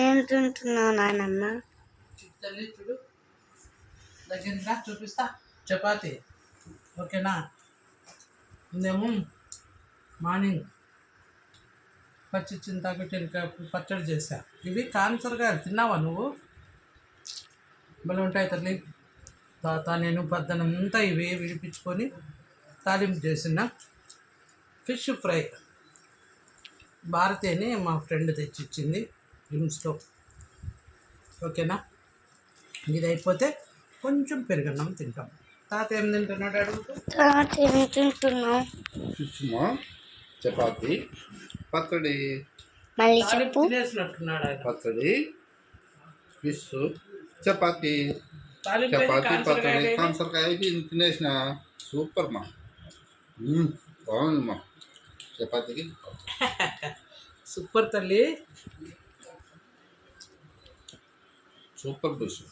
ఏం తింటున్నావు నాయనమ్మ? తల్లి చూడు దగ్గర చూపిస్తా. చపాతి ఓకేనా. ఇదేమో మార్నింగ్ పచ్చి చింతాకు టెంకాయ పచ్చడి చేశా. ఇవి క్యాన్సర్గా తిన్నావా నువ్వు? భలే ఉంటాయి తల్లి. తర్వాత నేను పద్దనంతా ఇవి విడిపించుకొని తాలింపు చేసిన ఫిష్ ఫ్రై. భారతి అని మా ఫ్రెండ్ తెచ్చిచ్చింది రిమ్స్లో. ఓకేనా. ఇది అయిపోతే కొంచెం పెరుగన్నం తింటాం. తాత ఏం తింటున్నాడు అడుగుతూ? తాత ఏం తింటున్నావు? ఉప్మా, చపాతి, పచ్చడి. మళ్ళీ చెప్పు. తినేసినట్టున్నాడు ఆయన. పచ్చడి, ఫిష్, చపాతి, తాలింపు చపాతి, కాన్సర్గా పచ్చడి, అయిపోయింది. కాన్సర్కాయ తినేసిన. సూపర్ మా. బాగుంది మా. చపాతీకి సూపర్ తల్లి. Super fish.